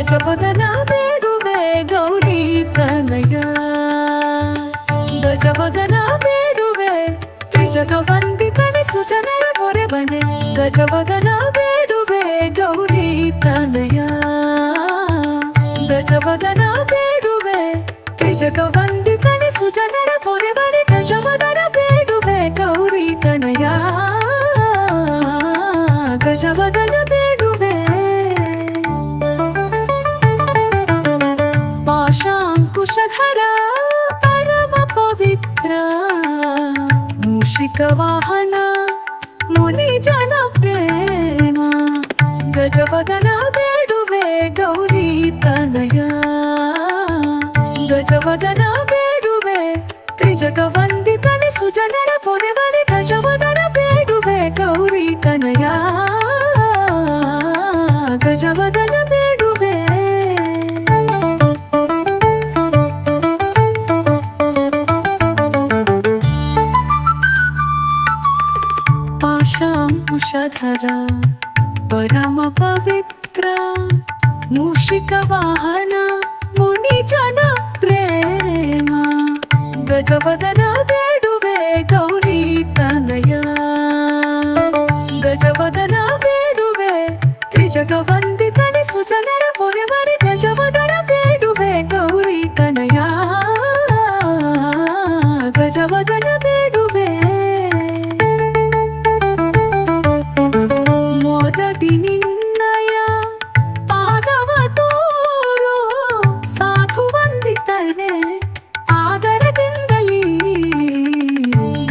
ಗಜವದನ ಬೇಡುವೆ ಗೌರಿ ತನಯ ಗಜವದನ ಬೇಡುವೆ ತ್ರಿಜಗ ವಂದಿತನೆ ಸುಜನರ ಮೊರೆಬನೆ ಗಜವದನ ಬೇಡುವೆ ಗೌರಿ ತನಯ ಗಜವದನ ಬೇಡುವೆ ತ್ರಿಜಗ ವಂದಿತನೆ ಸುಜನರ ಮೊರೆಬನೆ ಗಜವದನ ಬೇಡುವೆ ಗೌರಿ ತನಯ ಗಜವದನ ಬೇಡುವೆ ಪಾಶಾಂಕುಶಧರ ಪರಮ ಪವಿತ್ರ ಮೂಷಿಕ ವಾಹನ ಮುನಿ ಜನ ಪ್ರೇಮ ಗಜವದನ ಬೇಡುವೆ ಗೌರಿ ತನಯ ಗಜವದನ ಬೇಡುವೆ ತ್ರಿಜಗ ವಂದಿತನೆ ಸುಜನರ ಪೊರೆವರೆ ಗಜವದನ ಬೇಡುವೆ ಗೌರಿ ತನಯ ಗಜವದನ ಬೇಡುವೆ ಪಾಶಾಂಕುಶಧರ ಪರಮ ಪವಿತ್ರ ಮೂಷಿಕ ವಾಹನ ಮುನಿ ಜನ ಪ್ರೇಮ ಗಜವದನ ಬೇಡುವೆ ಗೌರಿ ತನಯ ಗಜವದನ ಬೇಡುವೆ ತ್ರಿಜಗ ವಂದಿತನೆ ಸುಜನರ ಪೊರೆವರೆ ಗಜವದನ ಬೇಡುವೆ ಗೌರಿ ತನಯ ಗಜವದನ ಬೇಡುವೆ ಮೋದದಿ ನಿನ್ನಯ ಪಾದವ ತೋರು ಸಾಧು ವಂದಿತನೆ ಆದರದಿಂದಲೀ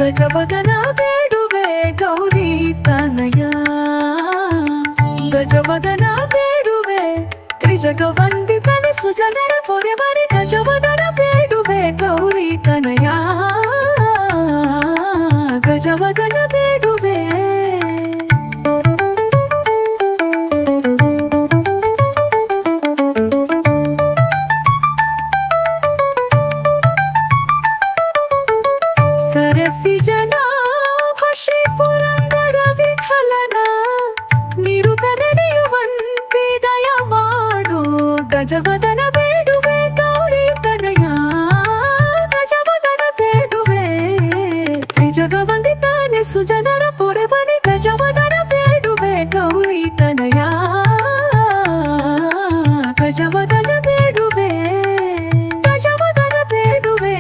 ಗಜವದನ ಬೇಡುವೆ ಗೌರಿ ತನಯ ಗಜವದನ ಬೇಡುವೆ ತ್ರಿಜಗ ವಂದಿತನೆ ಸುಜನರ ಪೊರೆವರೆ ಗಜವದನ ಬೇಡುವೆ ಗೌರಿ ತನಯ ಗಜವದನ ಬೇಡುವೆ ಸರಸಿ ಜನಾಭ ಶ್ರೀ ಪುರಂದರ ವಿಠಲನ ನಿರುತ ನೆನೆಯುವಂತೆ ದಯ ಮಾಡು ಗಜವದನ ಬೇಡುವೆ ಗೌರಿ ತನಯ ಗಜವದನ ಬೇಡುವೆ ತ್ರಿಜಗ ವಂದಿತನೆ ಸುಜನರ ಪೊರೆವನೆ ಗಜವದನ ಬೇಡುವೆ ಗೌರಿ ತನಯ ಗಜವದನ ಬೇಡುವೆ ಗಜವದನ ಬೇಡುವೆ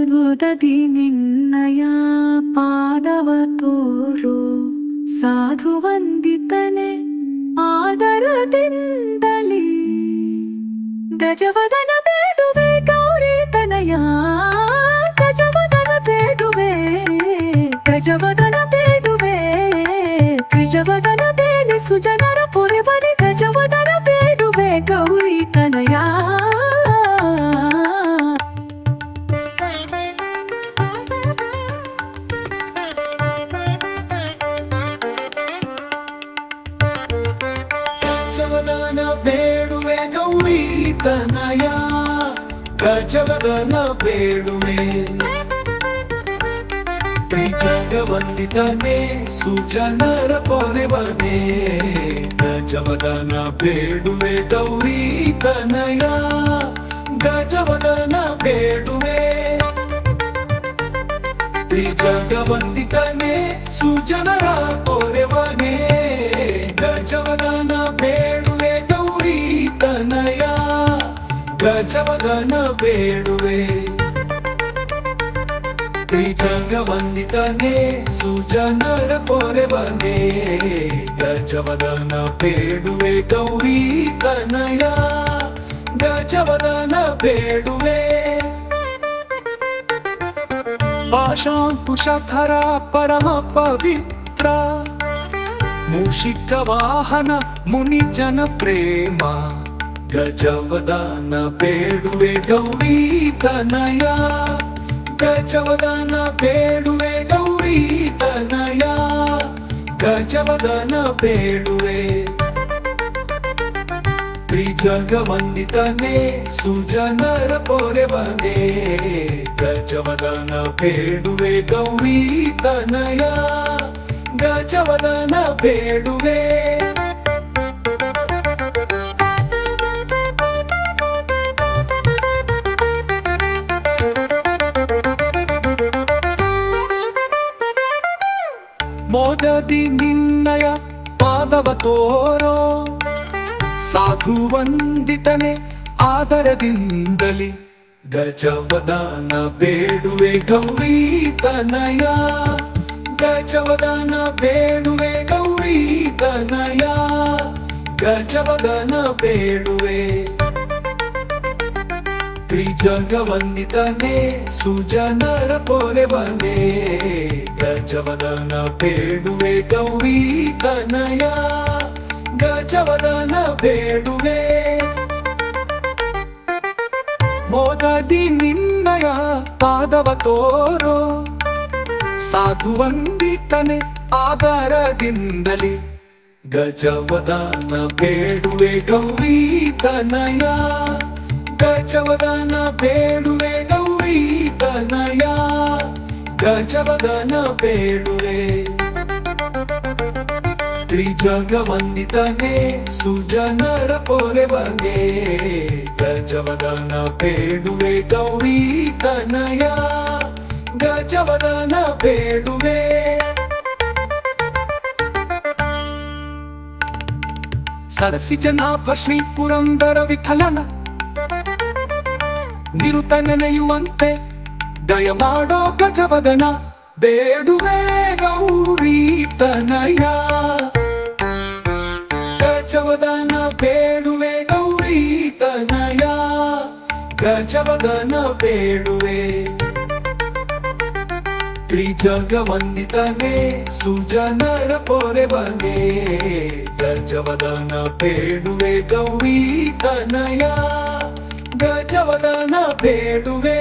ಮೋದದಿ ನಿನ್ನಯ ಪಾದವ ತೋರು ಸಾಧು ವಂದಿತನೆ ಆದರದಿಂದಲೀ ಗಜವದನ ಬೇಡುವೆ ಗೌರಿ ತನಯ ಗಜವದನ ಬೇಡುವೆ ಗಜವದನ ಬೇಡುವೆ ತ್ರಿಜವದನ ಬೇನೆ ಸುಜನರ ಪೊರೆವರೆ ಗಜವದನ ಬೇಡುವೆ ಗೌರಿ ತನಯ ಗಜವದನ ಬೇಡುವೆ ಗೌರಿ ತನಯ ಗಜವದನ ಬೇಡುವೆ ತ್ರಿಜಗ ವಂದಿತನೆ ಸುಜನರ ಪೊರೆವನೆ ಗಜವದನ ಬೇಡುವೆ ಗೌರಿ ತನಯ ಗಜವದನ ಬೇಡುವೆ ತ್ರಿಜಗ ವಂದಿತನೆ ಸುಜನರ ಪೊರೆವನೆ ಗಜವದನ ಬೇಡುವೆ ಗೌರಿ ತನಯ ಗಜವದನ ಬೇಡುವೆ ತ್ರಿಜಗ ವಂದಿತನೆ ಸುಜನರ ಪೊರೆವನೆ ಗಜವದನ ಬೇಡುವೆ ಗೌರಿ ತನಯ ಗಜವದನ ಬೇಡುವೆ ಪಾಶಾಂಕುಶಧರ ಪರಮ ಪವಿತ್ರ ಪುತ್ರ ಮೂಷಿಕ ವಾಹನ ಮುನಿ ಜನ ಪ್ರೇಮ ಗಜವದನ ಬೇಡುವೆ ಗೌರಿ ತನಯ ಗಜವದನ ಬೇಡುವೆ ಗೌರಿ ತನಯ ಗಜವದನ ಬೇಡುವೆ ತ್ರಿಜಗವಂದಿತನೇ ಸುಜನರ ಪೊರೆವನೇ ಗಜವದನ ಬೇಡುವೆ ಗೌರಿ ತನಯ ಗಜವದನ ಬೇಡುವೆ ಮೋದದಿ ನಿನ್ನಯ ಪಾದವ ತೋರೋ ಸಾಧು ವಂದಿತನೆ ಆದರದಿಂದಲಿ ಗಜವದನ ಬೇಡುವೆ ಗೌರಿ ತನಯ ಗಜವದನ ಬೇಡುವೆ ಗೌರಿ ತನಯ ಗಜವದನ ಬೇಡುವೆ ತ್ರಿಜಗವಂದಿತನೇ ಸುಜನರ ಪೊರೆವನೇ ಗಜವದನ ಬೇಡುವೆ ಗೌರಿ ತನಯ ಗಜವದನ ಬೇಡುವೆ ಮೋದದಿ ನಿನ್ನಯ ಪಾದವ ತೋರೋ ಸಾಧು ವಂದಿತನೆ ಆದರದಿಂದಲಿ ಗಜವದನ ಬೇಡುವೆ ಗೌರಿ ತನಯ ಗಜವದನ ಬೇಡುವೆ ಗೌರಿ ತನಯ ಗಜವದನ ಬೇಡುವೆ ತ್ರಿಜಗವಂದಿತನೇ ಸುಜನರ ಪೊರೆವನೇ ಗಜವದನ ಬೇಡುವೆ ಗೌರಿ ತನಯ ಗಜವದನ ಬೇಡುವೆ ಸರಸಿ ಜನಾಭ ಶ್ರೀ ಪುರಂದರ ವಿಠಲನ ನಿರುತನೆನೆಯುವಂತೆ ದಯ ಮಾಡೋ ಗಜವದನ ಬೇಡುವೆ ಗೌರಿ ತನಯ ಗಜವದನ ಬೇಡುವೆ ಗೌರಿ ತನಯ ಗಜವದನ ಬೇಡುವೆ ತ್ರಿಜಗವಂದಿತನೇ ಸುಜನರ ಪೊರೆವನೇ ಗಜವದನ ಬೇಡುವೆ ಗೌರಿ ತನಯ ಗಜವದನ ಬೇಡುವೆ